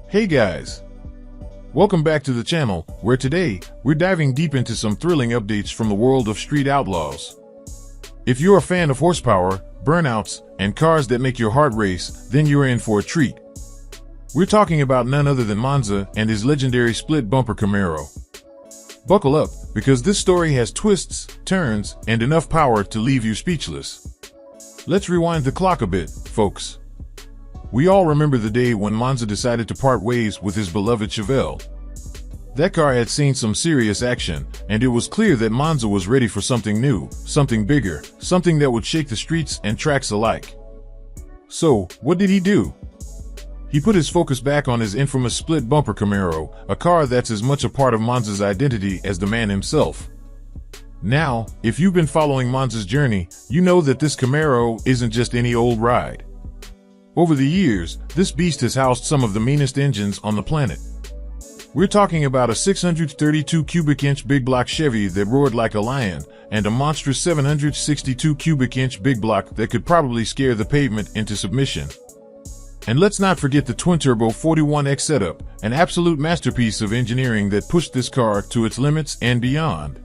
Hey guys! Welcome back to the channel, where today, we're diving deep into some thrilling updates from the world of Street Outlaws. If you're a fan of horsepower, burnouts, and cars that make your heart race, then you're in for a treat. We're talking about none other than Monza and his legendary split bumper Camaro. Buckle up, because this story has twists, turns, and enough power to leave you speechless. Let's rewind the clock a bit, folks. We all remember the day when Monza decided to part ways with his beloved Chevelle. That car had seen some serious action, and it was clear that Monza was ready for something new, something bigger, something that would shake the streets and tracks alike. So, what did he do? He put his focus back on his infamous split bumper Camaro, a car that's as much a part of Monza's identity as the man himself. Now, if you've been following Monza's journey, you know that this Camaro isn't just any old ride. Over the years, this beast has housed some of the meanest engines on the planet. We're talking about a 632 cubic inch big block Chevy that roared like a lion, and a monstrous 762 cubic inch big block that could probably scare the pavement into submission. And let's not forget the twin-turbo 41X setup, an absolute masterpiece of engineering that pushed this car to its limits and beyond.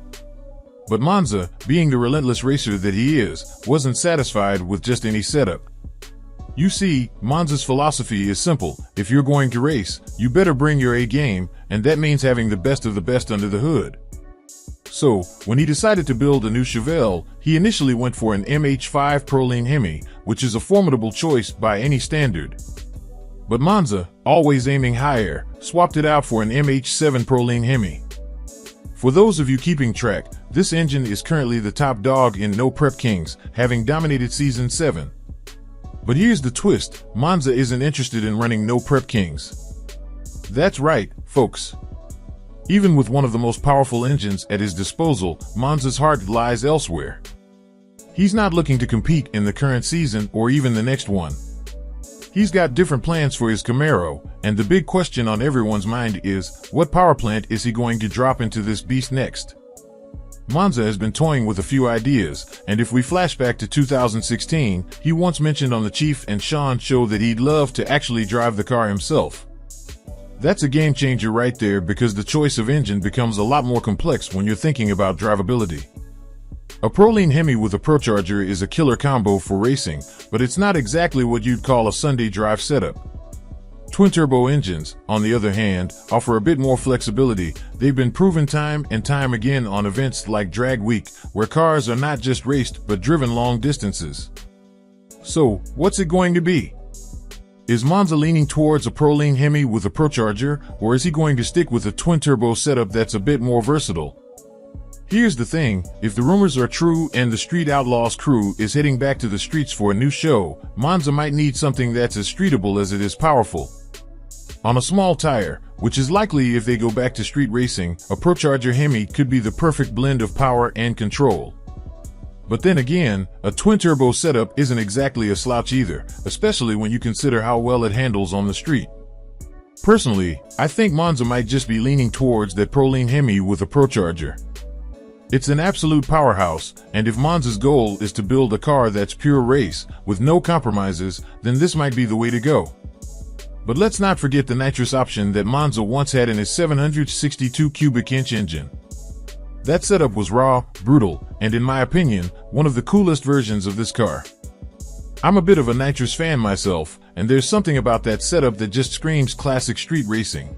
But Monza, being the relentless racer that he is, wasn't satisfied with just any setup. You see, Monza's philosophy is simple: if you're going to race, you better bring your A game, and that means having the best of the best under the hood. So, when he decided to build a new Chevelle, he initially went for an MH5 Proline Hemi, which is a formidable choice by any standard. But Monza, always aiming higher, swapped it out for an MH7 Proline Hemi. For those of you keeping track, this engine is currently the top dog in No Prep Kings, having dominated Season 7. But here's the twist: Monza isn't interested in running No Prep Kings. That's right, folks. Even with one of the most powerful engines at his disposal, Monza's heart lies elsewhere. He's not looking to compete in the current season or even the next one. He's got different plans for his Camaro, and the big question on everyone's mind is, what power plant is he going to drop into this beast next? Monza has been toying with a few ideas, and if we flash back to 2016, he once mentioned on the Chief and Sean show that he'd love to actually drive the car himself. That's a game changer right there, because the choice of engine becomes a lot more complex when you're thinking about drivability. A Proline Hemi with a Procharger is a killer combo for racing, but it's not exactly what you'd call a Sunday drive setup. Twin-turbo engines, on the other hand, offer a bit more flexibility. They've been proven time and time again on events like Drag Week, where cars are not just raced but driven long distances. So, what's it going to be? Is Monza leaning towards a Proline Hemi with a Procharger, or is he going to stick with a twin-turbo setup that's a bit more versatile? Here's the thing: if the rumors are true and the Street Outlaws crew is heading back to the streets for a new show, Monza might need something that's as streetable as it is powerful. On a small tire, which is likely if they go back to street racing, a Procharger Hemi could be the perfect blend of power and control. But then again, a twin-turbo setup isn't exactly a slouch either, especially when you consider how well it handles on the street. Personally, I think Monza might just be leaning towards that Proline Hemi with a Procharger. It's an absolute powerhouse, and if Monza's goal is to build a car that's pure race, with no compromises, then this might be the way to go. But let's not forget the nitrous option that Monza once had in his 762 cubic inch engine. That setup was raw, brutal, and in my opinion, one of the coolest versions of this car. I'm a bit of a nitrous fan myself, and there's something about that setup that just screams classic street racing.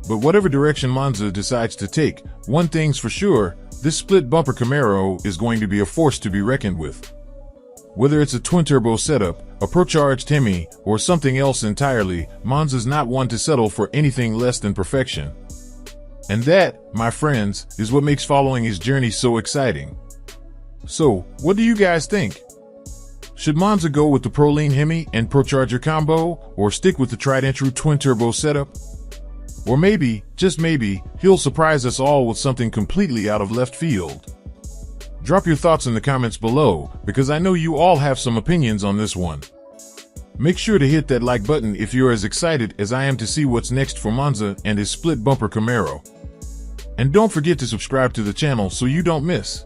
But whatever direction Monza decides to take, one thing's for sure: this split bumper Camaro is going to be a force to be reckoned with. Whether it's a twin-turbo setup, a Procharged Hemi, or something else entirely, Monza's not one to settle for anything less than perfection. And that, my friends, is what makes following his journey so exciting. So, what do you guys think? Should Monza go with the Proline Hemi and Procharger combo, or stick with the tried-and-true twin-turbo setup? Or maybe, just maybe, he'll surprise us all with something completely out of left field. Drop your thoughts in the comments below, because I know you all have some opinions on this one. Make sure to hit that like button if you're as excited as I am to see what's next for Monza and his split bumper Camaro. And don't forget to subscribe to the channel so you don't miss